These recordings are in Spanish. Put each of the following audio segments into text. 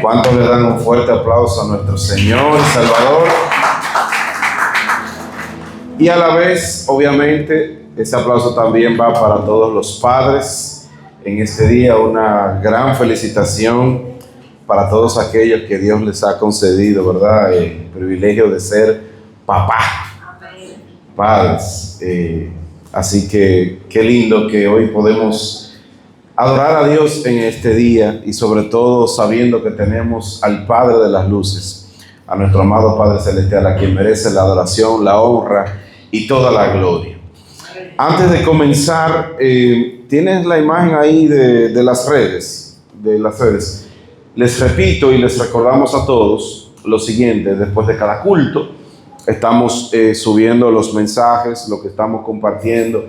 ¿Cuántos le dan un fuerte aplauso a nuestro Señor y Salvador? Y a la vez, obviamente, ese aplauso también va para todos los padres. En este día, una gran felicitación para todos aquellos que Dios les ha concedido, ¿verdad? El privilegio de ser papá, padres. Así que qué lindo que hoy podemos adorar a Dios en este día y sobre todo sabiendo que tenemos al Padre de las Luces, a nuestro amado Padre Celestial, a quien merece la adoración, la honra y toda la gloria. Antes de comenzar, tienes la imagen ahí de las redes. Les repito y les recordamos a todos lo siguiente: después de cada culto estamos subiendo los mensajes, lo que estamos compartiendo,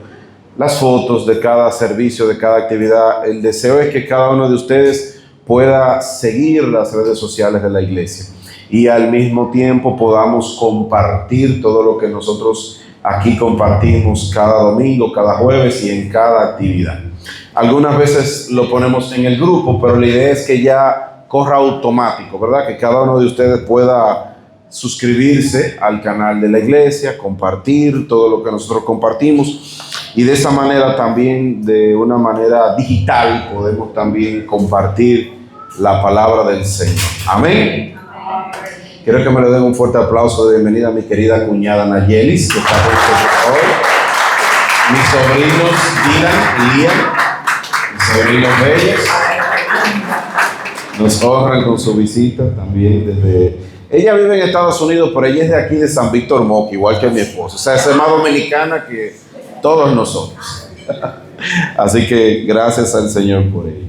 las fotos de cada servicio, de cada actividad. El deseo es que cada uno de ustedes pueda seguir las redes sociales de la iglesia y al mismo tiempo podamos compartir todo lo que nosotros aquí compartimos cada domingo, cada jueves y en cada actividad. Algunas veces lo ponemos en el grupo, pero la idea es que ya corra automático, ¿verdad? Que cada uno de ustedes pueda suscribirse al canal de la iglesia, compartir todo lo que nosotros compartimos, y de esa manera también, de una manera digital, podemos también compartir la palabra del Señor. Amén. Quiero que me le den un fuerte aplauso de bienvenida a mi querida cuñada Nayelis, que está con nosotros hoy. Mis sobrinos Dylan y Liam, mis sobrinos bellos, nos honran con su visita también desde... Ella vive en Estados Unidos, pero ella es de aquí, de San Víctor Moca, igual que mi esposo. O sea, es más dominicana que todos nosotros. Así que gracias al Señor por ello.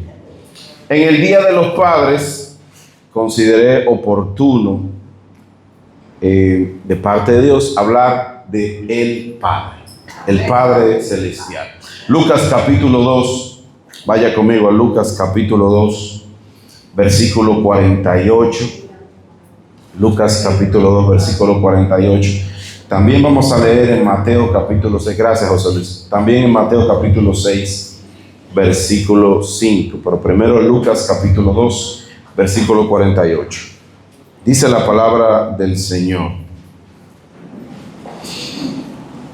En el Día de los Padres, consideré oportuno, de parte de Dios, hablar de el Padre Celestial. Lucas capítulo 2, vaya conmigo a Lucas capítulo 2, versículo 48. Lucas capítulo 2, versículo 48. También vamos a leer en Mateo capítulo 6, gracias José Luis, también en Mateo capítulo 6, versículo 5, pero primero Lucas capítulo 2, versículo 48. Dice la palabra del Señor: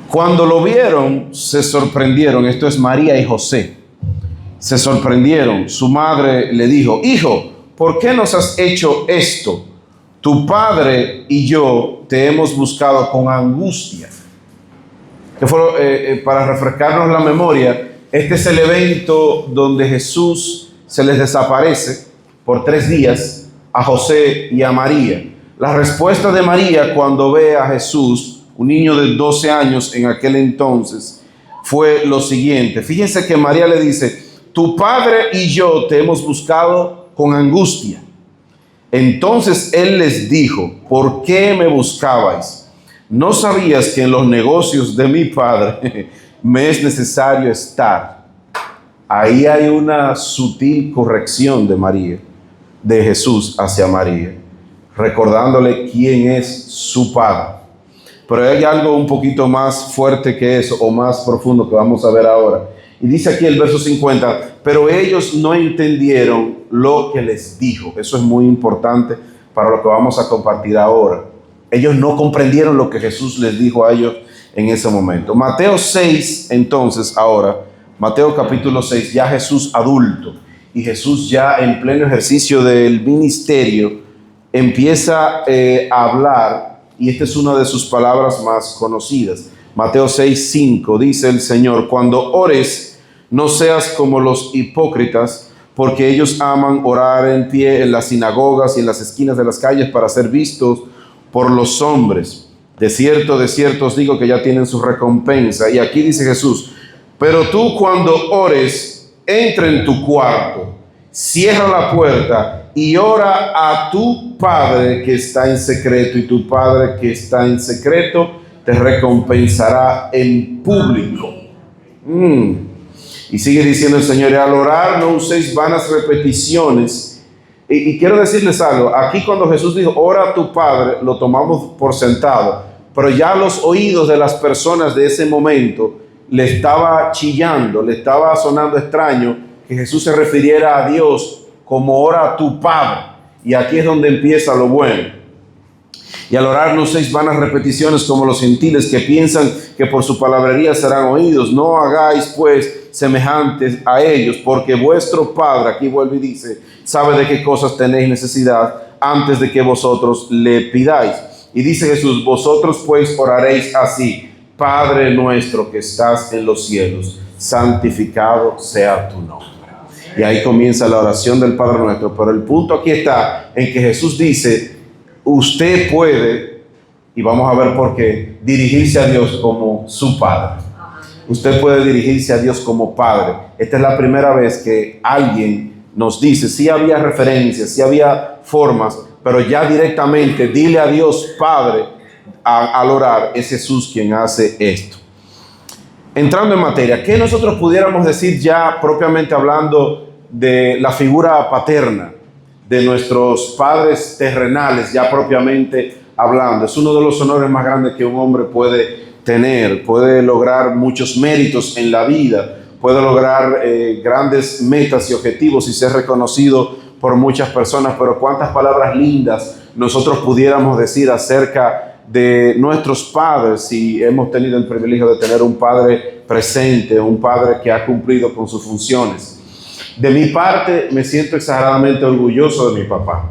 cuando lo vieron, se sorprendieron. Esto es María y José. Se sorprendieron. Su madre le dijo: hijo, ¿por qué nos has hecho esto? Tu padre y yo te hemos buscado con angustia. Que fue, para refrescarnos la memoria, este es el evento donde Jesús se les desaparece por 3 días a José y a María. La respuesta de María cuando ve a Jesús, un niño de 12 años en aquel entonces, fue lo siguiente. Fíjense que María le dice: tu padre y yo te hemos buscado con angustia. Entonces él les dijo: ¿por qué me buscabais? ¿No sabías que en los negocios de mi padre me es necesario estar? Ahí hay una sutil corrección de María, de Jesús hacia María, recordándole quién es su padre. Pero hay algo un poquito más fuerte que eso, o más profundo, que vamos a ver ahora. Y dice aquí el verso 50, pero ellos no entendieron lo que les dijo. Eso es muy importante para lo que vamos a compartir ahora. Ellos no comprendieron lo que Jesús les dijo a ellos en ese momento. Mateo 6, entonces, ahora, Mateo capítulo 6, ya Jesús adulto, y Jesús ya en pleno ejercicio del ministerio, empieza a hablar, y esta es una de sus palabras más conocidas. Mateo 6, 5, dice el Señor: cuando ores, no seas como los hipócritas, porque ellos aman orar en pie en las sinagogas y en las esquinas de las calles para ser vistos por los hombres. De cierto os digo que ya tienen su recompensa. Y aquí dice Jesús: pero tú, cuando ores, entra en tu cuarto, cierra la puerta y ora a tu Padre que está en secreto, y tu Padre que está en secreto te recompensará en público. Y sigue diciendo el Señor: y al orar no uséis vanas repeticiones. Y quiero decirles algo, aquí cuando Jesús dijo ora a tu Padre, lo tomamos por sentado, pero ya los oídos de las personas de ese momento le estaba chillando, le estaba sonando extraño que Jesús se refiriera a Dios como ora a tu Padre. Y aquí es donde empieza lo bueno. Y al orar no uséis vanas repeticiones como los gentiles que piensan que por su palabrería serán oídos. No hagáis pues semejantes a ellos, porque vuestro Padre, aquí vuelve y dice, sabe de qué cosas tenéis necesidad antes de que vosotros le pidáis. Y dice Jesús, vosotros pues oraréis así: Padre nuestro que estás en los cielos, santificado sea tu nombre. Y ahí comienza la oración del Padre nuestro. Pero el punto aquí está en que Jesús dice, usted puede, y vamos a ver por qué, dirigirse a Dios como su Padre. Usted puede dirigirse a Dios como Padre. Esta es la primera vez que alguien nos dice, sí había referencias, sí había formas, pero ya directamente dile a Dios Padre al orar. Es Jesús quien hace esto. Entrando en materia, ¿qué nosotros pudiéramos decir ya propiamente hablando de la figura paterna de nuestros padres terrenales, ya propiamente hablando? Es uno de los honores más grandes que un hombre puede tener. Puede lograr muchos méritos en la vida, puede lograr grandes metas y objetivos y ser reconocido por muchas personas, pero cuántas palabras lindas nosotros pudiéramos decir acerca de nuestros padres si hemos tenido el privilegio de tener un padre presente, un padre que ha cumplido con sus funciones. De mi parte, me siento exageradamente orgulloso de mi papá,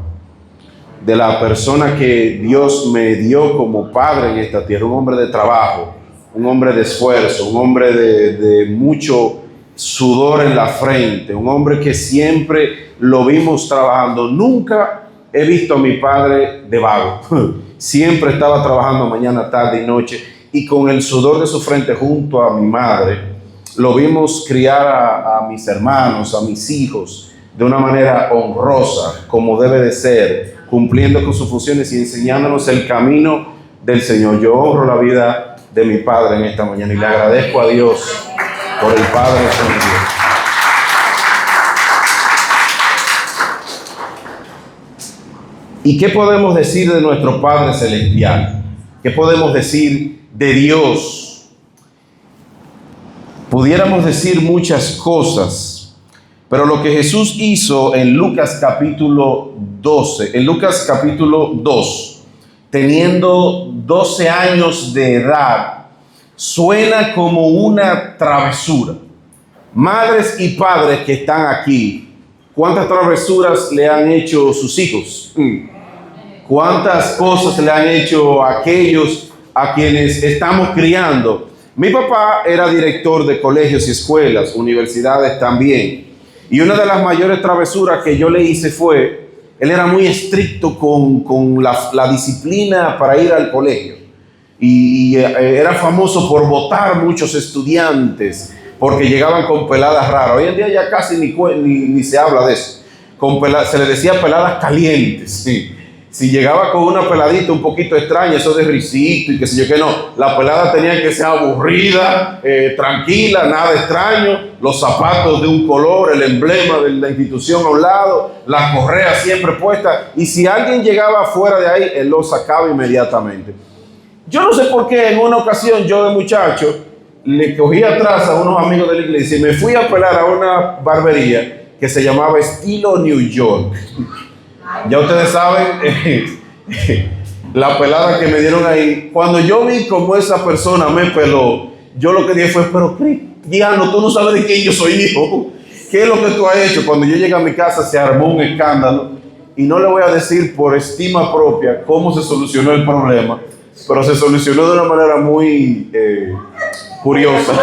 de la persona que Dios me dio como padre en esta tierra, un hombre de trabajo, un hombre de esfuerzo, un hombre de mucho sudor en la frente, un hombre que siempre lo vimos trabajando. Nunca he visto a mi padre de vago, siempre estaba trabajando mañana, tarde y noche, y con el sudor de su frente junto a mi madre, lo vimos criar a mis hermanos, a mis hijos, de una manera honrosa, como debe de ser, cumpliendo con sus funciones y enseñándonos el camino del Señor. Yo honro la vida de mi padre en esta mañana y le agradezco a Dios por el Padre que me dio. ¿Y qué podemos decir de nuestro Padre Celestial? ¿Qué podemos decir de Dios? Pudiéramos decir muchas cosas, pero lo que Jesús hizo en Lucas capítulo 12, en Lucas capítulo 2, teniendo 12 años de edad, suena como una travesura. Madres y padres que están aquí, ¿cuántas travesuras le han hecho sus hijos? ¿Cuántas cosas le han hecho a aquellos a quienes estamos criando? Mi papá era director de colegios y escuelas, universidades también. Y una de las mayores travesuras que yo le hice fue, él era muy estricto con la disciplina para ir al colegio. Y era famoso por botar muchos estudiantes, porque llegaban con peladas raras. Hoy en día ya casi ni se habla de eso. Se le decía peladas calientes, sí. Si llegaba con una peladita un poquito extraña, eso de risito y qué sé yo qué, no. La pelada tenía que ser aburrida, tranquila, nada extraño. Los zapatos de un color, el emblema de la institución a un lado, las correas siempre puestas. Y si alguien llegaba fuera de ahí, él lo sacaba inmediatamente. Yo no sé por qué en una ocasión yo de muchacho le cogí atrás a unos amigos de la iglesia y me fui a pelar a una barbería que se llamaba Estilo New York. Ya ustedes saben la pelada que me dieron ahí. Cuando yo vi cómo esa persona me peló, yo lo que dije fue, pero Cristiano, tú no sabes de quién yo soy hijo. ¿Qué es lo que tú has hecho? Cuando yo llegué a mi casa se armó un escándalo y no le voy a decir por estima propia cómo se solucionó el problema, pero se solucionó de una manera muy curiosa.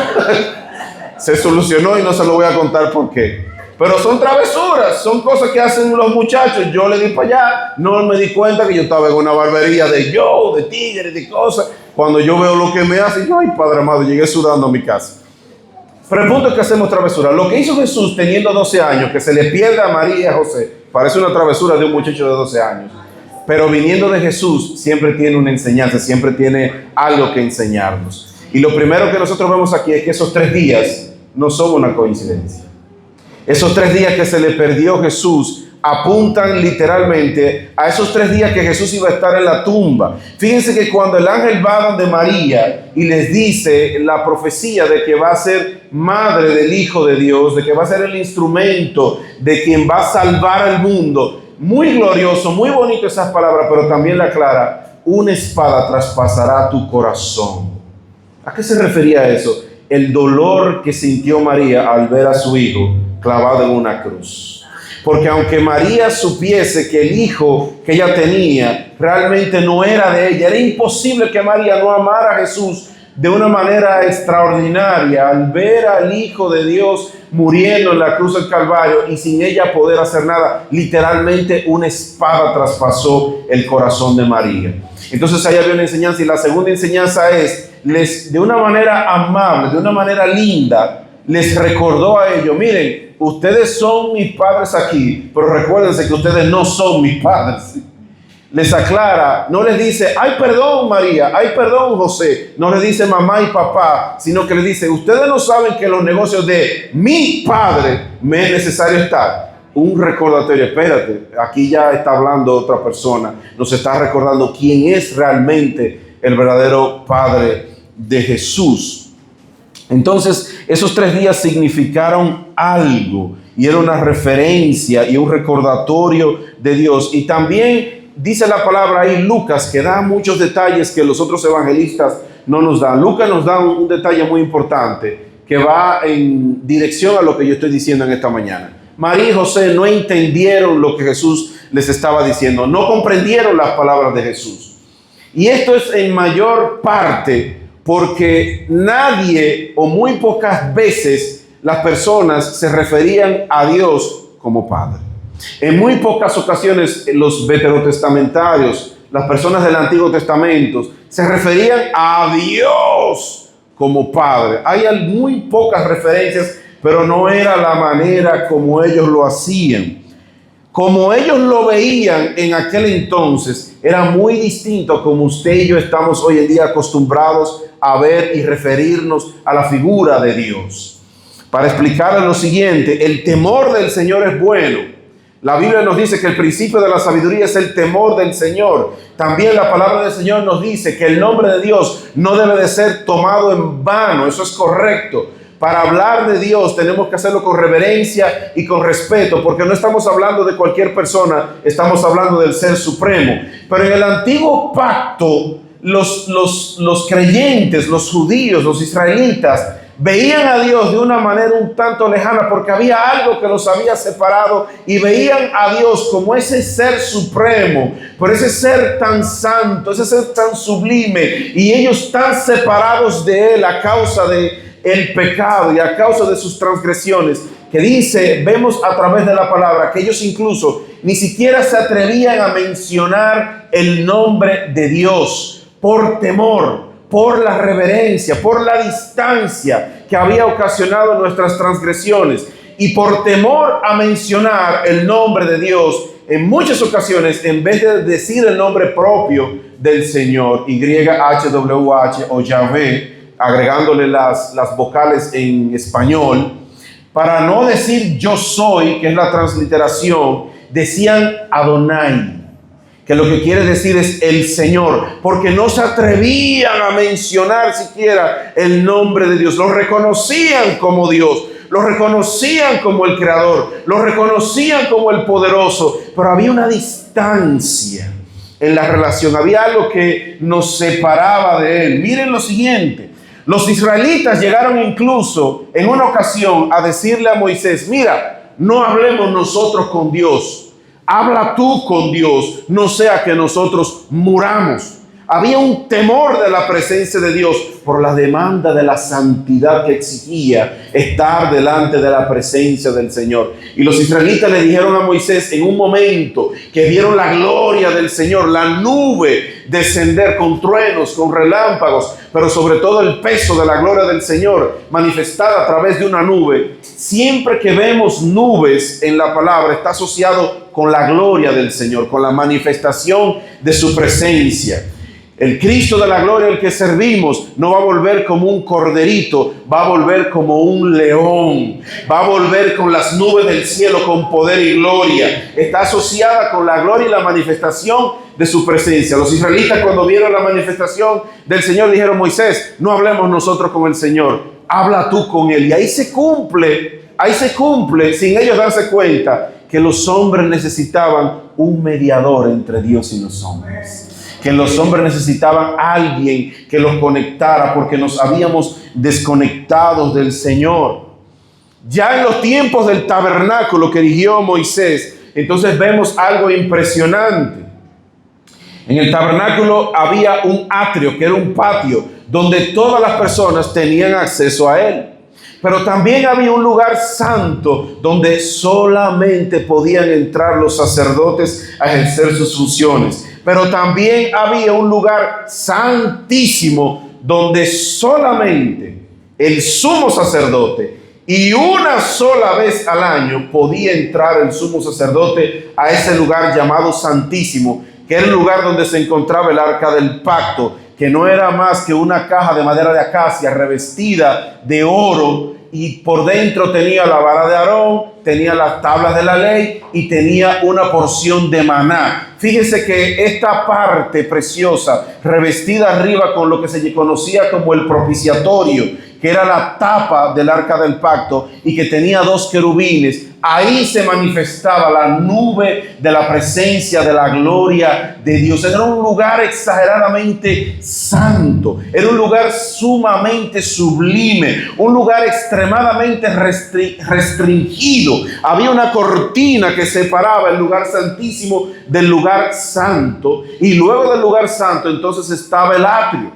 Se solucionó y no se lo voy a contar por qué. Pero son travesuras, son cosas que hacen los muchachos. Yo le di para allá, no me di cuenta que yo estaba en una barbería de tigres, de cosas. Cuando yo veo lo que me hacen, yo, ay Padre amado, llegué sudando a mi casa. Pero el punto es que hacemos travesuras. Lo que hizo Jesús teniendo 12 años, que se le pierda a María y a José, parece una travesura de un muchacho de 12 años. Pero viniendo de Jesús, siempre tiene una enseñanza, siempre tiene algo que enseñarnos. Y lo primero que nosotros vemos aquí es que esos 3 días no son una coincidencia. Esos 3 días que se le perdió Jesús apuntan literalmente a esos 3 días que Jesús iba a estar en la tumba. Fíjense que cuando el ángel va donde María y les dice la profecía de que va a ser madre del Hijo de Dios, de que va a ser el instrumento de quien va a salvar al mundo, muy glorioso, muy bonito esas palabras, pero también la aclara, una espada traspasará tu corazón. ¿A qué se refería eso? El dolor que sintió María al ver a su hijo clavado en una cruz. Porque aunque María supiese que el hijo que ella tenía realmente no era de ella, era imposible que María no amara a Jesús de una manera extraordinaria al ver al Hijo de Dios muriendo en la cruz del Calvario y sin ella poder hacer nada. Literalmente una espada traspasó el corazón de María. Entonces ahí había una enseñanza, y la segunda enseñanza es, de una manera amable, de una manera linda, les recordó a ellos: miren, ustedes son mis padres aquí, pero recuérdense que ustedes no son mis padres. Les aclara, no les dice, ay perdón María, ay perdón José, no les dice mamá y papá, sino que les dice, ustedes no saben que en los negocios de mi padre me es necesario estar. Un recordatorio, espérate, aquí ya está hablando otra persona, nos está recordando quién es realmente el verdadero padre de Jesús. Entonces, esos 3 días significaron algo, y era una referencia y un recordatorio de Dios. Y también dice la palabra ahí, Lucas, que da muchos detalles que los otros evangelistas no nos dan. Lucas nos da un detalle muy importante que va en dirección a lo que yo estoy diciendo en esta mañana. María y José no entendieron lo que Jesús les estaba diciendo, no comprendieron las palabras de Jesús. Y esto es en mayor parte porque nadie o muy pocas veces las personas se referían a Dios como Padre. En muy pocas ocasiones los veterotestamentarios, las personas del Antiguo Testamento, se referían a Dios como Padre. Hay muy pocas referencias, pero no era la manera como ellos lo hacían. Como ellos lo veían en aquel entonces, era muy distinto como usted y yo estamos hoy en día acostumbrados a ver y referirnos a la figura de Dios. Para explicar lo siguiente, el temor del Señor es bueno. La Biblia nos dice que el principio de la sabiduría es el temor del Señor. También la palabra del Señor nos dice que el nombre de Dios no debe de ser tomado en vano. Eso es correcto. Para hablar de Dios tenemos que hacerlo con reverencia y con respeto, porque no estamos hablando de cualquier persona, estamos hablando del Ser Supremo. Pero en el antiguo pacto, los creyentes, los judíos, los israelitas, veían a Dios de una manera un tanto lejana porque había algo que los había separado, y veían a Dios como ese ser supremo, por ese ser tan santo, ese ser tan sublime, y ellos tan separados de Él a causa de el pecado y a causa de sus transgresiones, que dice, vemos a través de la palabra, que ellos incluso ni siquiera se atrevían a mencionar el nombre de Dios por temor, por la reverencia, por la distancia que había ocasionado nuestras transgresiones, y por temor a mencionar el nombre de Dios, en muchas ocasiones, en vez de decir el nombre propio del Señor, YHWH o Yahvé, agregándole las vocales en español, para no decir yo soy, que es la transliteración, decían Adonai, que lo que quiere decir es el Señor, porque no se atrevían a mencionar siquiera el nombre de Dios. Lo reconocían como Dios, lo reconocían como el Creador, lo reconocían como el Poderoso, pero había una distancia en la relación, había algo que nos separaba de Él. Miren lo siguiente, los israelitas llegaron incluso en una ocasión a decirle a Moisés, mira, no hablemos nosotros con Dios, habla tú con Dios, no sea que nosotros muramos. Había un temor de la presencia de Dios por la demanda de la santidad que exigía estar delante de la presencia del Señor. Y los israelitas le dijeron a Moisés en un momento que vieron la gloria del Señor, la nube descender con truenos, con relámpagos, pero sobre todo el peso de la gloria del Señor manifestada a través de una nube. Siempre que vemos nubes en la palabra está asociado con la gloria del Señor, con la manifestación de su presencia. El Cristo de la gloria al que servimos no va a volver como un corderito, va a volver como un león, va a volver con las nubes del cielo con poder y gloria. Está asociada con la gloria y la manifestación de su presencia. Los israelitas, cuando vieron la manifestación del Señor, dijeron, Moisés, no hablemos nosotros con el Señor, habla tú con Él. Y ahí se cumple sin ellos darse cuenta, que los hombres necesitaban un mediador entre Dios y los hombres. Que los hombres necesitaban a alguien que los conectara porque nos habíamos desconectado del Señor. Ya en los tiempos del tabernáculo que erigió Moisés, entonces vemos algo impresionante. En el tabernáculo había un atrio, que era un patio, donde todas las personas tenían acceso a él. Pero también había un lugar santo donde solamente podían entrar los sacerdotes a ejercer sus funciones. Pero también había un lugar santísimo donde solamente el sumo sacerdote y una sola vez al año podía entrar el sumo sacerdote a ese lugar llamado Santísimo, que era el lugar donde se encontraba el arca del pacto, que no era más que una caja de madera de acacia revestida de oro, y por dentro tenía la vara de Aarón, tenía las tablas de la ley y tenía una porción de maná. Fíjese que esta parte preciosa, revestida arriba con lo que se conocía como el propiciatorio, que era la tapa del arca del pacto y que tenía 2 querubines, ahí se manifestaba la nube de la presencia de la gloria de Dios. Era un lugar exageradamente santo, era un lugar sumamente sublime, un lugar extremadamente restringido. Había una cortina que separaba el lugar santísimo del lugar santo, y luego del lugar santo entonces estaba el atrio.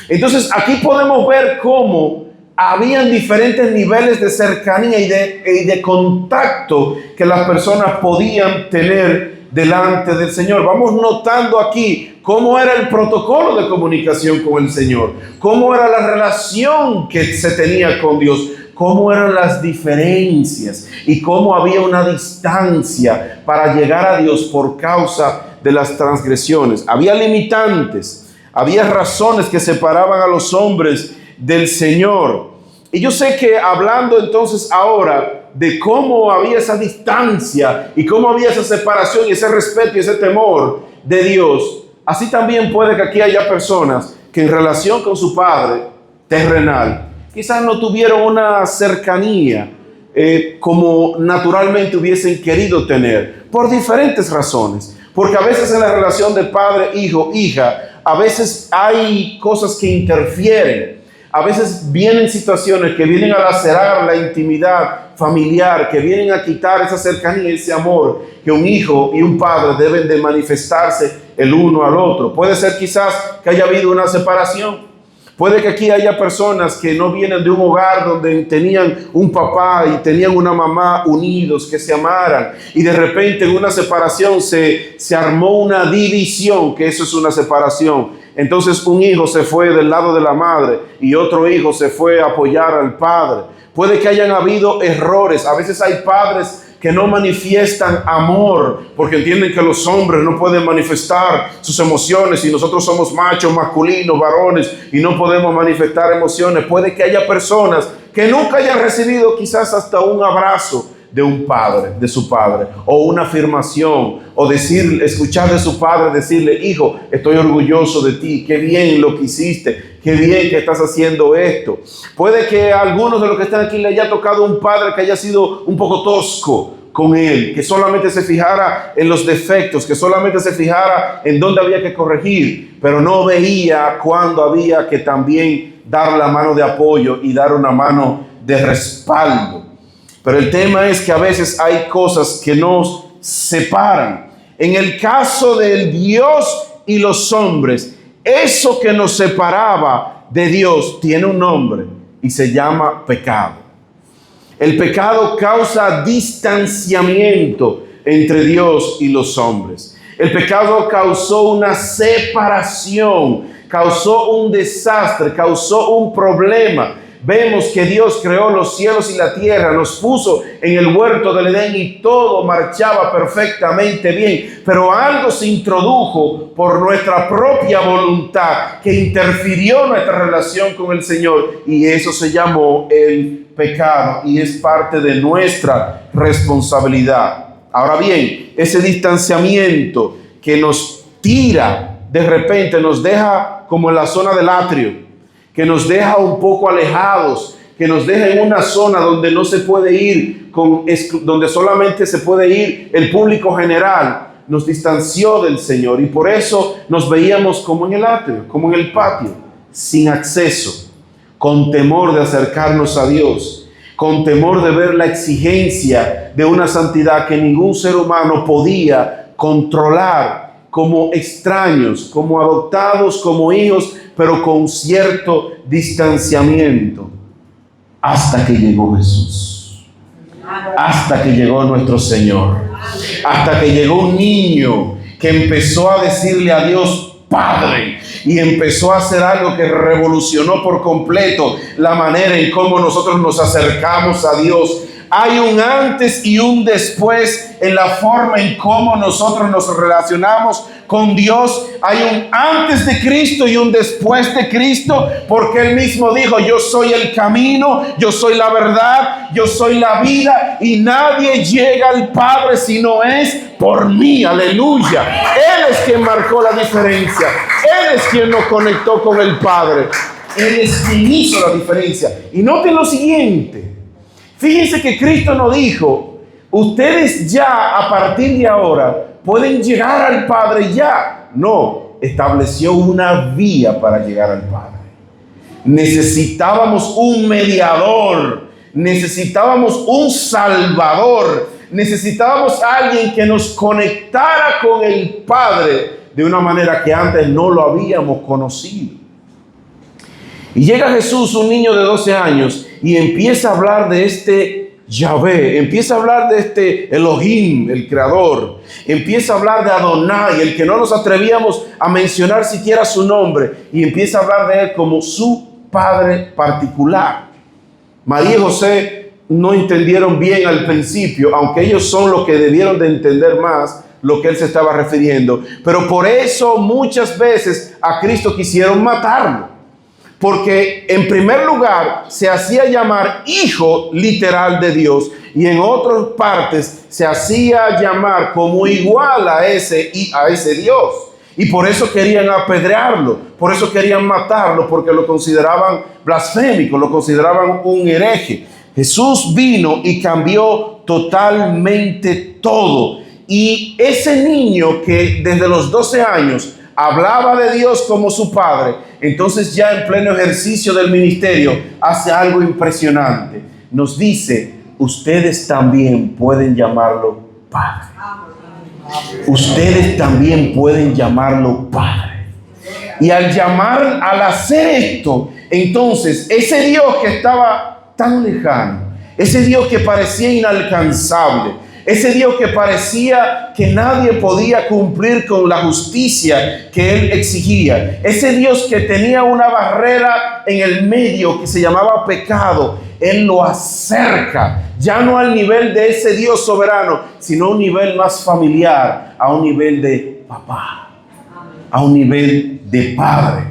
Entonces aquí podemos ver cómo habían diferentes niveles de cercanía y de contacto que las personas podían tener delante del Señor. Vamos notando aquí cómo era el protocolo de comunicación con el Señor, cómo era la relación que se tenía con Dios, cómo eran las diferencias y cómo había una distancia para llegar a Dios por causa de las transgresiones. Había limitantes, había razones que separaban a los hombres del Señor. Y yo sé que hablando entonces ahora de cómo había esa distancia y cómo había esa separación y ese respeto y ese temor de Dios, así también puede que aquí haya personas que en relación con su Padre terrenal quizás no tuvieron una cercanía como naturalmente hubiesen querido tener, por diferentes razones. Porque a veces en la relación de padre, hijo, hija, a veces hay cosas que interfieren. A veces vienen situaciones que vienen a lacerar la intimidad familiar, que vienen a quitar esa cercanía, ese amor que un hijo y un padre deben de manifestarse el uno al otro. Puede ser quizás que haya habido una separación. Puede que aquí haya personas que no vienen de un hogar donde tenían un papá y tenían una mamá unidos, que se amaran, y de repente en una separación se armó una división, que eso es una separación. Entonces un hijo se fue del lado de la madre y otro hijo se fue a apoyar al padre. Puede que hayan habido errores. A veces hay padres que no manifiestan amor porque entienden que los hombres no pueden manifestar sus emociones y nosotros somos machos, masculinos, varones y no podemos manifestar emociones. Puede que haya personas que nunca hayan recibido quizás hasta un abrazo de un padre, de su padre, o una afirmación, o escuchar de su padre decirle: hijo, estoy orgulloso de ti, qué bien lo que hiciste, qué bien que estás haciendo esto. Puede que a algunos de los que están aquí le haya tocado un padre que haya sido un poco tosco con él, que solamente se fijara en los defectos, que solamente se fijara en dónde había que corregir, pero no veía cuándo había que también dar la mano de apoyo y dar una mano de respaldo. Pero el tema es que a veces hay cosas que nos separan. En el caso del Dios y los hombres, eso que nos separaba de Dios tiene un nombre y se llama pecado. El pecado causa distanciamiento entre Dios y los hombres. El pecado causó una separación, causó un desastre, causó un problema. Vemos que Dios creó los cielos y la tierra, nos puso en el huerto del Edén y todo marchaba perfectamente bien. Pero algo se introdujo por nuestra propia voluntad que interfirió nuestra relación con el Señor, y eso se llamó el pecado y es parte de nuestra responsabilidad. Ahora bien, ese distanciamiento que nos tira, de repente nos deja como en la zona del atrio, que nos deja un poco alejados, que nos deja en una zona donde no se puede ir, donde solamente se puede ir el público general, nos distanció del Señor y por eso nos veíamos como en el atrio, como en el patio, sin acceso, con temor de acercarnos a Dios, con temor de ver la exigencia de una santidad que ningún ser humano podía controlar, como extraños, como adoptados, como hijos, pero con cierto distanciamiento, hasta que llegó Jesús, hasta que llegó nuestro Señor, hasta que llegó un niño que empezó a decirle a Dios Padre, y empezó a hacer algo que revolucionó por completo la manera en cómo nosotros nos acercamos a Dios. Hay un antes y un después en la forma en cómo nosotros nos relacionamos con Dios. Hay un antes de Cristo y un después de Cristo, porque Él mismo dijo: yo soy el camino, yo soy la verdad, yo soy la vida, y nadie llega al Padre si no es por mí. Aleluya. Él es quien marcó la diferencia. Él es quien nos conectó con el Padre. Él es quien hizo la diferencia. Y noten lo siguiente. Fíjense que Cristo nos dijo: ustedes ya a partir de ahora pueden llegar al Padre ya. No, estableció una vía para llegar al Padre. Necesitábamos un mediador, necesitábamos un salvador, necesitábamos alguien que nos conectara con el Padre de una manera que antes no lo habíamos conocido. Y llega Jesús, un niño de 12 años, y empieza a hablar de este Yahvé, empieza a hablar de este Elohim, el creador, empieza a hablar de Adonai, el que no nos atrevíamos a mencionar siquiera su nombre, y empieza a hablar de él como su padre particular. María y José no entendieron bien al principio, aunque ellos son los que debieron de entender más lo que él se estaba refiriendo, pero por eso muchas veces a Cristo quisieron matarlo. Porque en primer lugar se hacía llamar hijo literal de Dios, y en otras partes se hacía llamar como igual a ese Dios. Y por eso querían apedrearlo, por eso querían matarlo, porque lo consideraban blasfémico, lo consideraban un hereje. Jesús vino y cambió totalmente todo. Y ese niño que desde los 12 años hablaba de Dios como su padre, entonces ya en pleno ejercicio del ministerio hace algo impresionante. Nos dice: ustedes también pueden llamarlo Padre. Ustedes también pueden llamarlo Padre. Y al hacer esto, entonces ese Dios que estaba tan lejano, ese Dios que parecía inalcanzable, ese Dios que parecía que nadie podía cumplir con la justicia que Él exigía, ese Dios que tenía una barrera en el medio que se llamaba pecado, Él lo acerca, ya no al nivel de ese Dios soberano, sino a un nivel más familiar, a un nivel de papá, a un nivel de padre.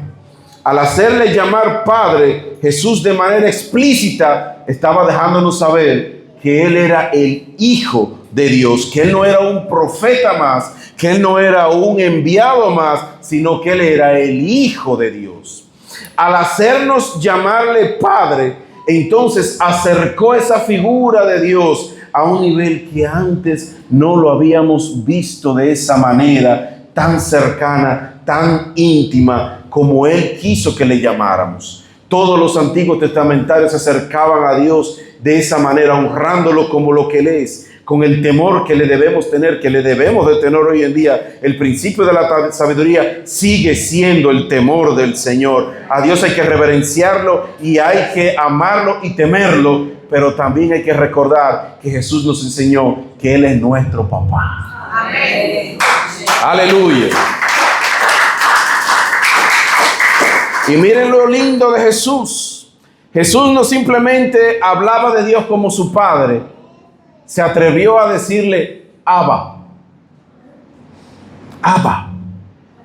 Al hacerle llamar Padre, Jesús de manera explícita estaba dejándonos saber que Él era el Hijo de Dios, que Él no era un profeta más, que Él no era un enviado más, sino que Él era el Hijo de Dios. Al hacernos llamarle Padre, entonces acercó esa figura de Dios a un nivel que antes no lo habíamos visto de esa manera, tan cercana, tan íntima, como Él quiso que le llamáramos. Todos los antiguos testamentarios se acercaban a Dios de esa manera, honrándolo como lo que Él es, con el temor que le debemos tener, que le debemos de tener hoy en día. El principio de la sabiduría sigue siendo el temor del Señor. A Dios hay que reverenciarlo y hay que amarlo y temerlo, pero también hay que recordar que Jesús nos enseñó que Él es nuestro papá. Amén. Aleluya. Y miren lo lindo de Jesús. Jesús no simplemente hablaba de Dios como su Padre, se atrevió a decirle Abba. Abba.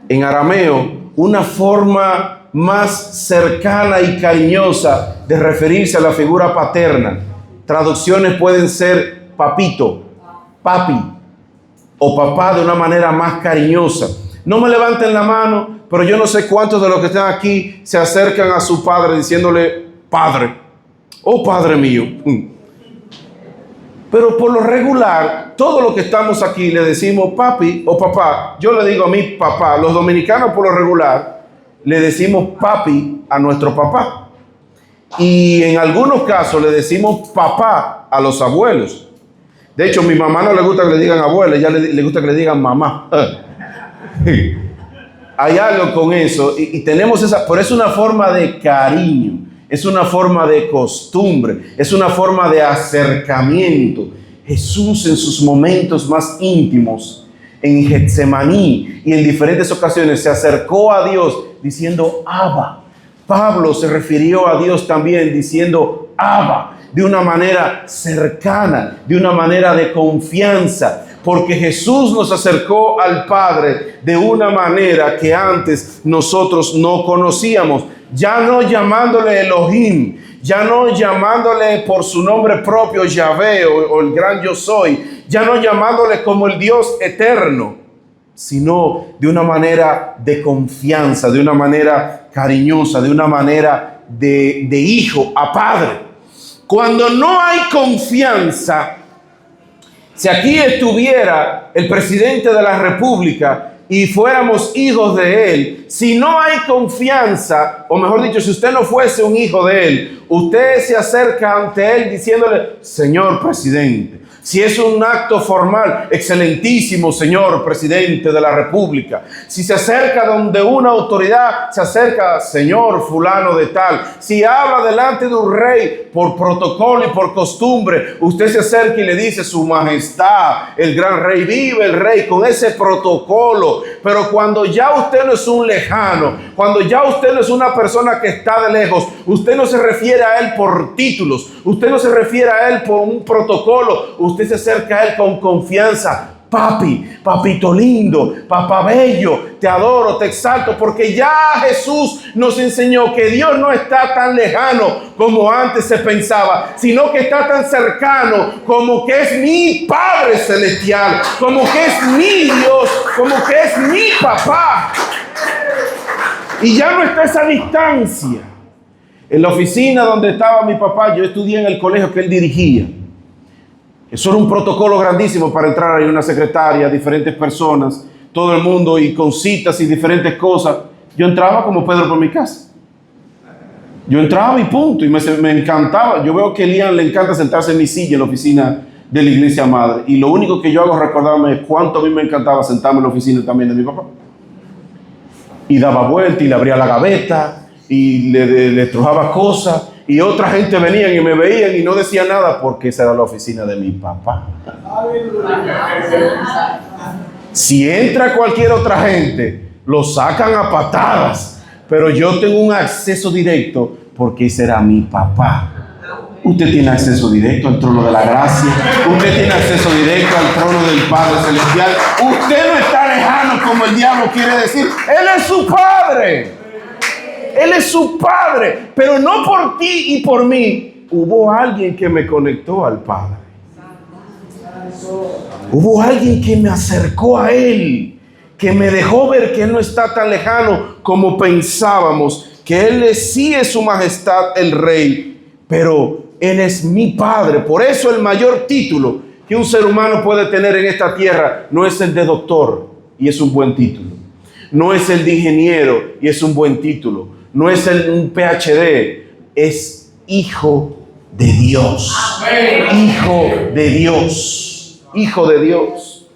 En arameo, una forma más cercana y cariñosa de referirse a la figura paterna. Traducciones pueden ser papito, papi o papá de una manera más cariñosa. No me levanten la mano, pero yo no sé cuántos de los que están aquí se acercan a su padre diciéndole Padre oh Padre mío. Pero por lo regular, todos los que estamos aquí le decimos papi o papá. Yo le digo a mi papá. Los dominicanos por lo regular le decimos papi a nuestro papá. Y en algunos casos le decimos papá a los abuelos. De hecho, a mi mamá no le gusta que le digan abuela, ella le gusta que le digan mamá. Hay algo con eso y tenemos esa, pero es una forma de cariño, es una forma de costumbre, es una forma de acercamiento. Jesús en sus momentos más íntimos, en Getsemaní y en diferentes ocasiones se acercó a Dios diciendo Abba. Pablo se refirió a Dios también diciendo Abba, de una manera cercana, de una manera de confianza, porque Jesús nos acercó al Padre de una manera que antes nosotros no conocíamos, ya no llamándole Elohim, ya no llamándole por su nombre propio Yahvé o el gran yo soy, ya no llamándole como el Dios eterno, sino de una manera de confianza, de una manera cariñosa, de una manera de hijo a padre. Cuando no hay confianza, si aquí estuviera el presidente de la República y fuéramos hijos de él, si no hay confianza, o mejor dicho, si usted no fuese un hijo de él, usted se acerca ante él diciéndole, señor presidente. Si es un acto formal, excelentísimo señor presidente de la República. Si se acerca donde una autoridad, se acerca señor fulano de tal. Si habla delante de un rey por protocolo y por costumbre, usted se acerca y le dice su majestad, el gran rey, vive el rey, con ese protocolo. Pero cuando ya usted no es un lejano, cuando ya usted no es una persona que está de lejos, usted no se refiere a él por títulos, usted no se refiere a él por un protocolo, usted se acerca a él con confianza. Papi, papito lindo, papá bello, te adoro, te exalto, porque ya Jesús nos enseñó que Dios no está tan lejano como antes se pensaba, sino que está tan cercano como que es mi Padre Celestial, como que es mi Dios, como que es mi papá. Y ya no está esa distancia. En la oficina donde estaba mi papá, yo estudié en el colegio que él dirigía. Eso era un protocolo grandísimo para entrar. Hay una secretaria, diferentes personas, todo el mundo y con citas y diferentes cosas. Yo entraba como Pedro por mi casa. Yo entraba y punto. Y me encantaba. Yo veo que a Elian le encanta sentarse en mi silla en la oficina de la iglesia madre. Y lo único que yo hago es recordarme cuánto a mí me encantaba sentarme en la oficina también de mi papá. Y daba vuelta y le abría la gaveta y le estrujaba cosas. Y otra gente venían y me veían y no decía nada porque esa era la oficina de mi papá. Si entra cualquier otra gente, lo sacan a patadas. Pero yo tengo un acceso directo porque ese era mi papá. Usted tiene acceso directo al trono de la gracia. Usted tiene acceso directo al trono del Padre Celestial. Usted no está lejano como el diablo quiere decir. Él es su Padre. Él es su Padre, pero no por ti y por mí. Hubo alguien que me conectó al Padre. Hubo alguien que me acercó a Él, que me dejó ver que Él no está tan lejano como pensábamos, que Él sí es su majestad el Rey, pero Él es mi Padre. Por eso el mayor título que un ser humano puede tener en esta tierra no es el de doctor, y es un buen título. No es el de ingeniero, y es un buen título. No es un PhD, es hijo de Dios. Hijo de Dios. Hijo de Dios.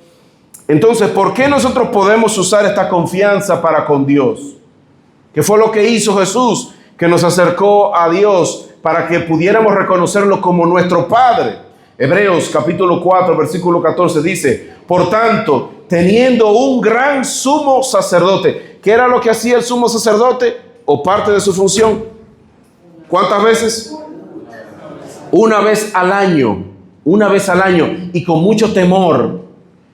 Entonces, ¿por qué nosotros podemos usar esta confianza para con Dios? ¿Qué fue lo que hizo Jesús? Que nos acercó a Dios para que pudiéramos reconocerlo como nuestro Padre. Hebreos capítulo 4, versículo 14 dice, por tanto, teniendo un gran sumo sacerdote. ¿Qué era lo que hacía el sumo sacerdote? ¿O parte de su función? ¿Cuántas veces? Una vez al año. Una vez al año. Y con mucho temor.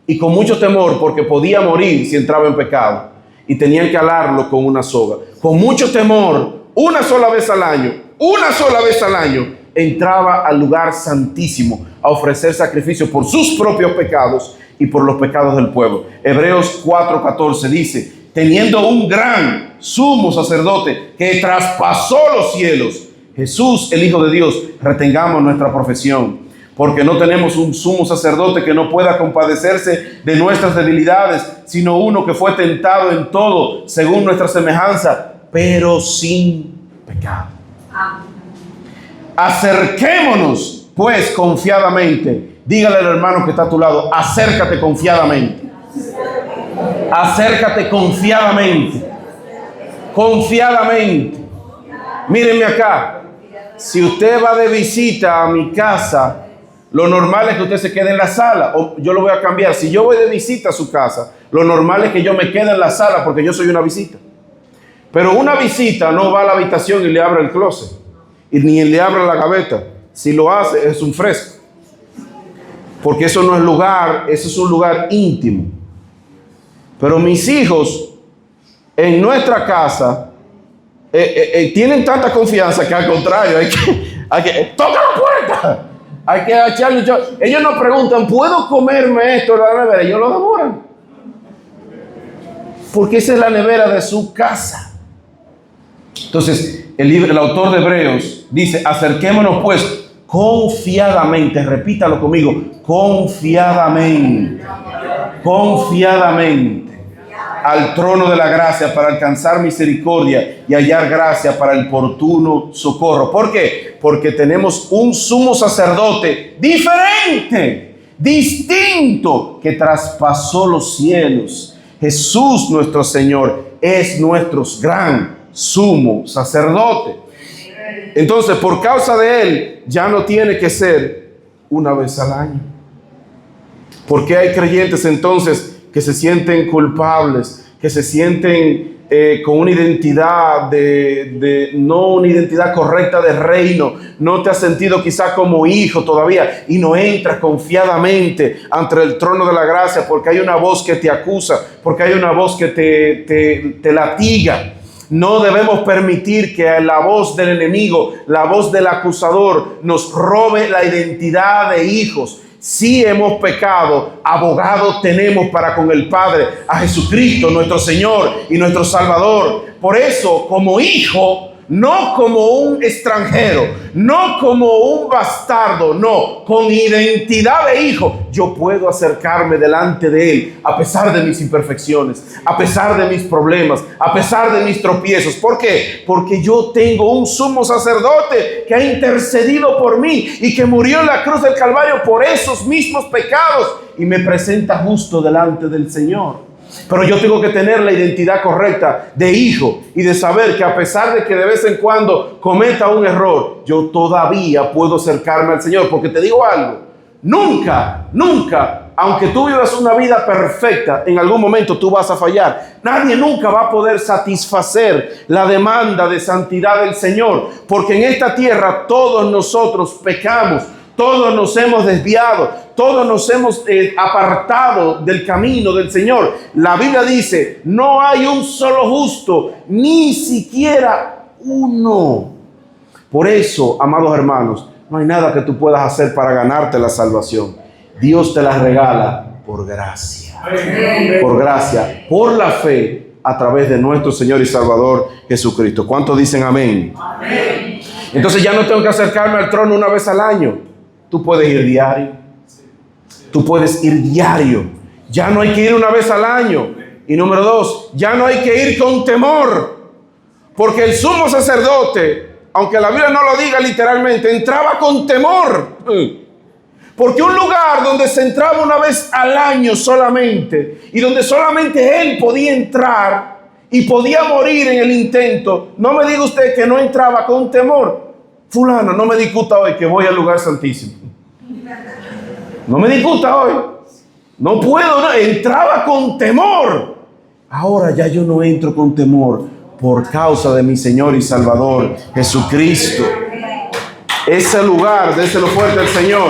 Y con mucho temor porque podía morir si entraba en pecado. Y tenían que alarlo con una soga. Con mucho temor, una sola vez al año. Una sola vez al año. Entraba al lugar santísimo a ofrecer sacrificio por sus propios pecados y por los pecados del pueblo. Hebreos 4:14 dice, teniendo un gran sumo sacerdote que traspasó los cielos, Jesús, el Hijo de Dios, retengamos nuestra profesión, porque no tenemos un sumo sacerdote que no pueda compadecerse de nuestras debilidades, sino uno que fue tentado en todo, según nuestra semejanza, pero sin pecado. Acerquémonos, pues, confiadamente. Dígale al hermano que está a tu lado, acércate confiadamente. Acércate confiadamente. Confiadamente. Mírenme acá. Si usted va de visita a mi casa, lo normal es que usted se quede en la sala. O yo lo voy a cambiar. Si yo voy de visita a su casa, lo normal es que yo me quede en la sala porque yo soy una visita. Pero una visita no va a la habitación y le abre el closet, y ni le abre la gaveta. Si lo hace, es un fresco. Porque eso no es lugar, eso es un lugar íntimo. Pero mis hijos en nuestra casa tienen tanta confianza que al contrario, hay que toca la puerta. Hay que echarle. Ellos nos preguntan, ¿puedo comerme esto en la nevera? Ellos lo devoran. Porque esa es la nevera de su casa. Entonces, el autor de Hebreos dice, acerquémonos pues confiadamente, repítalo conmigo, confiadamente al trono de la gracia para alcanzar misericordia y hallar gracia para el oportuno socorro. ¿Por qué? Porque tenemos un sumo sacerdote diferente, distinto, que traspasó los cielos. Jesús nuestro Señor es nuestro gran sumo sacerdote. Entonces, por causa de él, ya no tiene que ser una vez al año. Porque hay creyentes entonces que se sienten culpables, que se sienten con una identidad no una identidad correcta de reino. No te has sentido quizá como hijo todavía y no entras confiadamente ante el trono de la gracia porque hay una voz que te acusa, porque hay una voz que te latiga. No debemos permitir que la voz del enemigo, la voz del acusador, nos robe la identidad de hijos. Si hemos pecado, abogado tenemos para con el Padre, a Jesucristo, nuestro Señor y nuestro Salvador. Por eso, como hijo, no como un extranjero, no como un bastardo, no, con identidad de hijo, yo puedo acercarme delante de él a pesar de mis imperfecciones, a pesar de mis problemas, a pesar de mis tropiezos. ¿Por qué? Porque yo tengo un sumo sacerdote que ha intercedido por mí y que murió en la cruz del Calvario por esos mismos pecados y me presenta justo delante del Señor. Pero yo tengo que tener la identidad correcta de hijo y de saber que a pesar de que de vez en cuando cometa un error, yo todavía puedo acercarme al Señor. Porque te digo algo, nunca, aunque tú vivas una vida perfecta, en algún momento tú vas a fallar. Nadie nunca va a poder satisfacer la demanda de santidad del Señor, porque en esta tierra todos nosotros pecamos. Todos nos hemos desviado, todos nos hemos apartado del camino del Señor. La Biblia dice, no hay un solo justo, ni siquiera uno. Por eso, amados hermanos, no hay nada que tú puedas hacer para ganarte la salvación. Dios te la regala por gracia. Por gracia, por la fe, a través de nuestro Señor y Salvador Jesucristo. ¿Cuántos dicen amén? Amén. Entonces ya no tengo que acercarme al trono una vez al año. Tú puedes ir diario. Tú puedes ir diario. Ya no hay que ir una vez al año. Y número 2, ya no hay que ir con temor. Porque el sumo sacerdote, aunque la Biblia no lo diga literalmente, entraba con temor. Porque un lugar donde se entraba una vez al año solamente, y donde solamente él podía entrar y podía morir en el intento, no me diga usted que no entraba con temor. Fulano, no me discuta hoy que voy al lugar santísimo. No me discuta hoy. No puedo, no. Entraba con temor. Ahora ya yo no entro con temor por causa de mi Señor y Salvador Jesucristo. Ese lugar, déselo fuerte al Señor.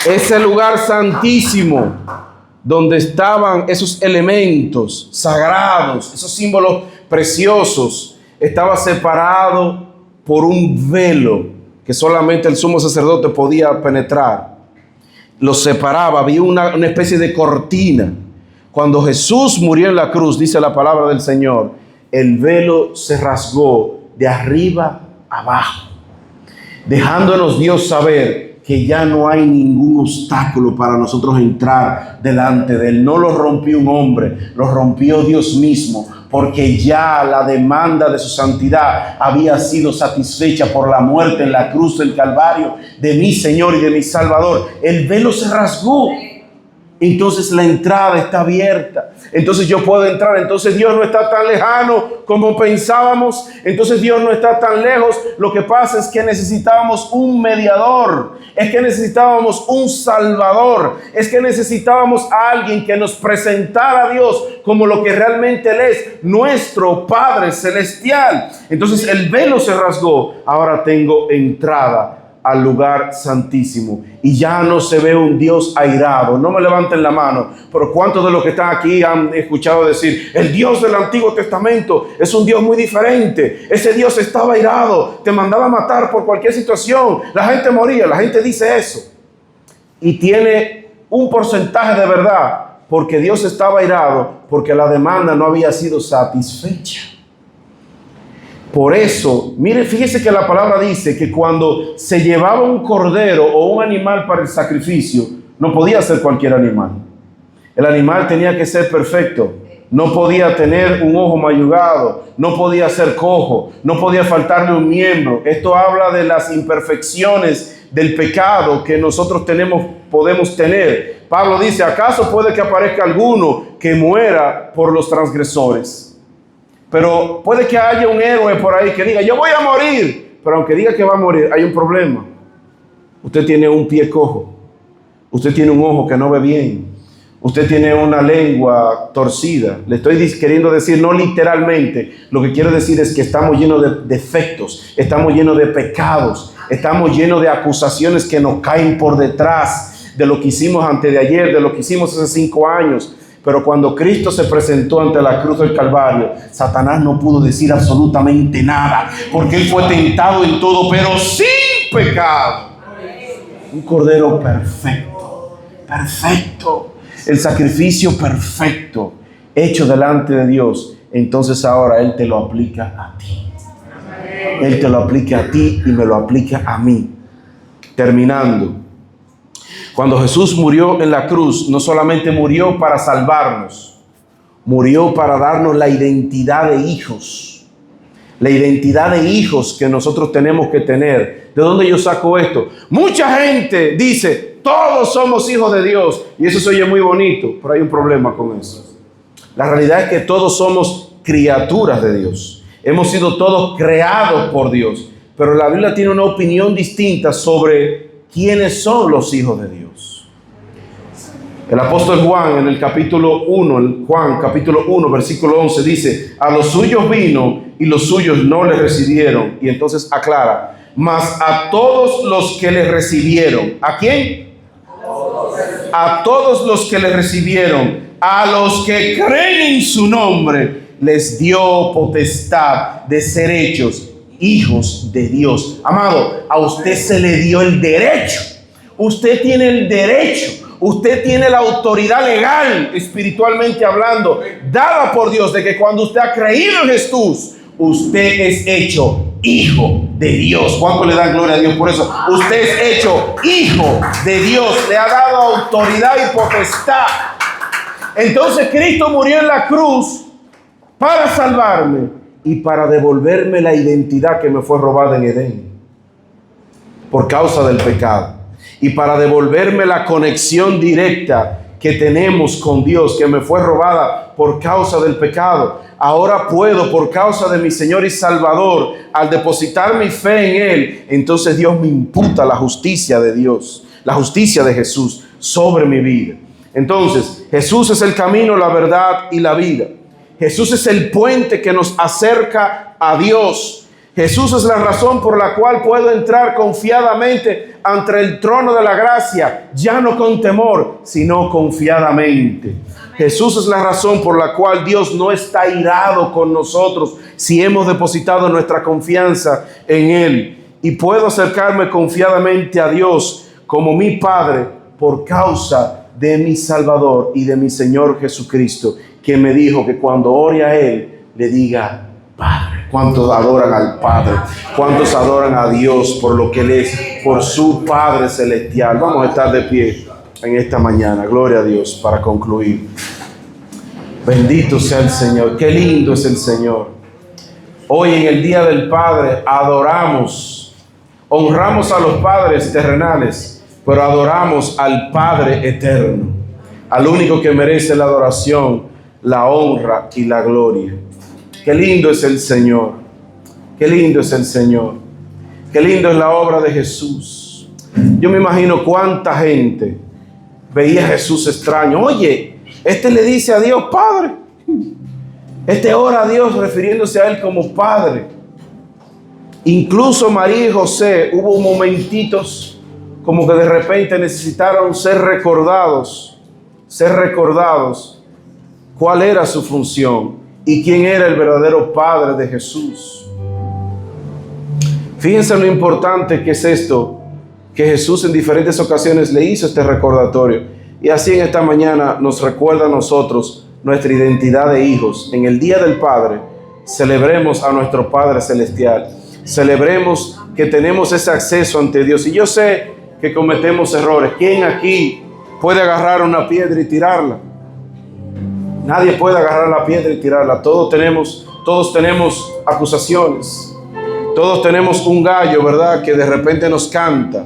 Ese lugar santísimo donde estaban esos elementos sagrados, esos símbolos preciosos, estaba separado por un velo que solamente el sumo sacerdote podía penetrar. Lo separaba, había una especie de cortina. Cuando Jesús murió en la cruz, dice la palabra del Señor, el velo se rasgó de arriba abajo, dejándonos Dios saber que ya no hay ningún obstáculo para nosotros entrar delante de Él. No lo rompió un hombre, lo rompió Dios mismo, porque ya la demanda de su santidad había sido satisfecha por la muerte en la cruz del Calvario de mi Señor y de mi Salvador. El velo se rasgó. Entonces la entrada está abierta. Entonces yo puedo entrar. Entonces Dios no está tan lejano como pensábamos. Entonces Dios no está tan lejos. Lo que pasa es que necesitábamos un mediador. Es que necesitábamos un salvador. Es que necesitábamos a alguien que nos presentara a Dios como lo que realmente Él es, nuestro Padre Celestial. Entonces el velo se rasgó. Ahora tengo entrada al lugar santísimo y ya no se ve un Dios airado. No me levanten la mano, pero ¿cuántos de los que están aquí han escuchado decir el Dios del Antiguo Testamento es un Dios muy diferente? Ese Dios estaba airado, te mandaba a matar por cualquier situación, la gente moría. La gente dice eso y tiene un porcentaje de verdad, porque Dios estaba airado porque la demanda no había sido satisfecha. Por eso, mire, fíjese que la palabra dice que cuando se llevaba un cordero o un animal para el sacrificio, no podía ser cualquier animal. El animal tenía que ser perfecto. No podía tener un ojo mayugado, no podía ser cojo, no podía faltarle un miembro. Esto habla de las imperfecciones del pecado que nosotros podemos tener. Pablo dice, ¿acaso puede que aparezca alguno que muera por los transgresores? Pero puede que haya un héroe por ahí que diga, yo voy a morir. Pero aunque diga que va a morir, hay un problema. Usted tiene un pie cojo. Usted tiene un ojo que no ve bien. Usted tiene una lengua torcida. Le estoy queriendo decir, no literalmente. Lo que quiero decir es que estamos llenos de defectos. Estamos llenos de pecados. Estamos llenos de acusaciones que nos caen por detrás de lo que hicimos antes de ayer, de lo que hicimos hace 5 años. Pero cuando Cristo se presentó ante la cruz del Calvario, Satanás no pudo decir absolutamente nada, porque Él fue tentado en todo, pero sin pecado. Un cordero perfecto, perfecto, el sacrificio perfecto, hecho delante de Dios. Entonces ahora Él te lo aplica a ti. Él te lo aplica a ti y me lo aplica a mí. Terminando. Cuando Jesús murió en la cruz, no solamente murió para salvarnos, murió para darnos la identidad de hijos. La identidad de hijos que nosotros tenemos que tener. ¿De dónde yo saco esto? Mucha gente dice, todos somos hijos de Dios. Y eso se oye muy bonito, pero hay un problema con eso. La realidad es que todos somos criaturas de Dios. Hemos sido todos creados por Dios. Pero la Biblia tiene una opinión distinta sobre quiénes son los hijos de Dios. El apóstol Juan en el capítulo 1, Juan capítulo 1, versículo 11 dice, a los suyos vino y los suyos no le recibieron. Y entonces aclara, mas a todos los que le recibieron. ¿A quién? A todos los que le recibieron, a los que creen en su nombre, les dio potestad de ser hechos hijos de Dios. Amado, a usted se le dio el derecho. Usted tiene el derecho. Usted tiene la autoridad legal, espiritualmente hablando, dada por Dios, de que cuando usted ha creído en Jesús, usted es hecho hijo de Dios. ¿Cuánto le dan gloria a Dios por eso? Usted es hecho hijo de Dios. Le ha dado autoridad y potestad. Entonces Cristo murió en la cruz para salvarme y para devolverme la identidad que me fue robada en Edén por causa del pecado. Y para devolverme la conexión directa que tenemos con Dios, que me fue robada por causa del pecado. Ahora puedo, por causa de mi Señor y Salvador, al depositar mi fe en Él, entonces Dios me imputa la justicia de Dios, la justicia de Jesús sobre mi vida. Entonces, Jesús es el camino, la verdad y la vida. Jesús es el puente que nos acerca a Dios. Jesús es la razón por la cual puedo entrar confiadamente ante el trono de la gracia, ya no con temor, sino confiadamente. Jesús es la razón por la cual Dios no está irado con nosotros si hemos depositado nuestra confianza en Él. Y puedo acercarme confiadamente a Dios como mi Padre por causa de mi Salvador y de mi Señor Jesucristo, que me dijo que cuando ore a Él, le diga Padre. ¿Cuántos adoran al Padre? ¿Cuántos adoran a Dios por lo que Él es, por su Padre celestial? Vamos a estar de pie en esta mañana. Gloria a Dios para concluir. Bendito sea el Señor. Qué lindo es el Señor. Hoy en el Día del Padre adoramos, honramos a los padres terrenales, pero adoramos al Padre eterno, al único que merece la adoración, la honra y la gloria. Qué lindo es el Señor. Qué lindo es el Señor. Qué lindo es la obra de Jesús. Yo me imagino cuánta gente veía a Jesús extraño. Oye, este le dice a Dios Padre. Este ora a Dios refiriéndose a Él como Padre. Incluso María y José hubo momentitos como que de repente necesitaron ser recordados cuál era su función y quién era el verdadero Padre de Jesús. Fíjense lo importante que es esto, que Jesús en diferentes ocasiones le hizo este recordatorio. Y así en esta mañana nos recuerda a nosotros nuestra identidad de hijos. En el Día del Padre, celebremos a nuestro Padre Celestial. Celebremos que tenemos ese acceso ante Dios. Y yo sé que cometemos errores. ¿Quién aquí puede agarrar una piedra y tirarla? Nadie puede agarrar la piedra y tirarla. Todos tenemos acusaciones. Todos tenemos un gallo, ¿verdad?, que de repente nos canta.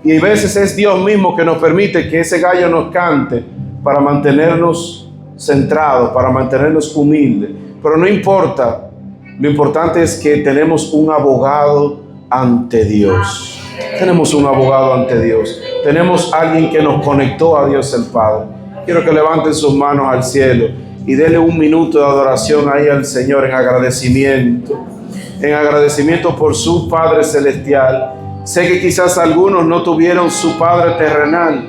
Y a veces es Dios mismo que nos permite que ese gallo nos cante para mantenernos centrados, para mantenernos humildes. Pero no importa. Lo importante es que tenemos un abogado ante Dios. Tenemos un abogado ante Dios. Tenemos alguien que nos conectó a Dios el Padre. Quiero que levanten sus manos al cielo y denle un minuto de adoración ahí al Señor en agradecimiento por su Padre Celestial. Sé que quizás algunos no tuvieron su Padre terrenal,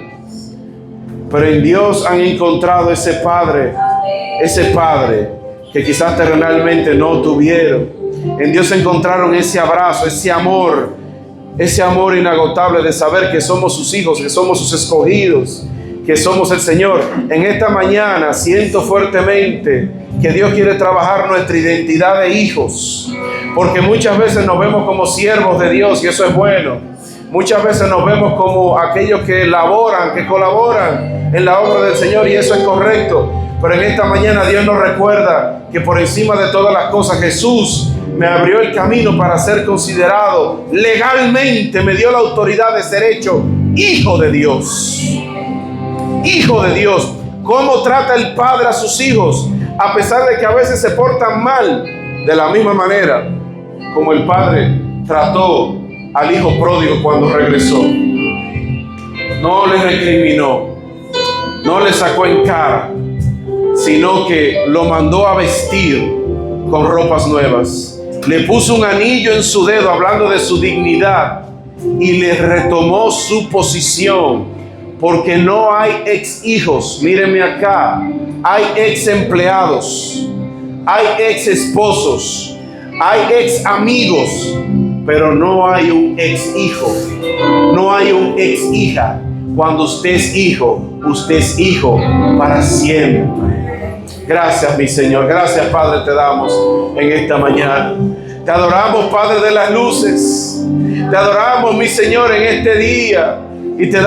pero en Dios han encontrado ese Padre que quizás terrenalmente no tuvieron. En Dios encontraron ese abrazo, ese amor inagotable de saber que somos sus hijos, que somos sus escogidos, que somos el Señor. En esta mañana siento fuertemente que Dios quiere trabajar nuestra identidad de hijos, porque muchas veces nos vemos como siervos de Dios y eso es bueno. Muchas veces nos vemos como aquellos que laboran, que colaboran en la obra del Señor y eso es correcto. Pero en esta mañana Dios nos recuerda que por encima de todas las cosas Jesús me abrió el camino para ser considerado legalmente, me dio la autoridad de ser hecho hijo de Dios. Hijo de Dios. ¿Cómo trata el Padre a sus hijos? A pesar de que a veces se portan mal, de la misma manera como el Padre trató al hijo pródigo cuando regresó. No le recriminó, no le sacó en cara, sino que lo mandó a vestir con ropas nuevas. Le puso un anillo en su dedo hablando de su dignidad y le retomó su posición. Porque no hay ex hijos, mírenme acá, hay ex empleados, hay ex esposos, hay ex amigos, pero no hay un ex hijo, no hay un ex hija. Cuando usted es hijo para siempre. Gracias, mi Señor, gracias, Padre, te damos en esta mañana. Te adoramos, Padre de las luces, te adoramos, mi Señor, en este día y te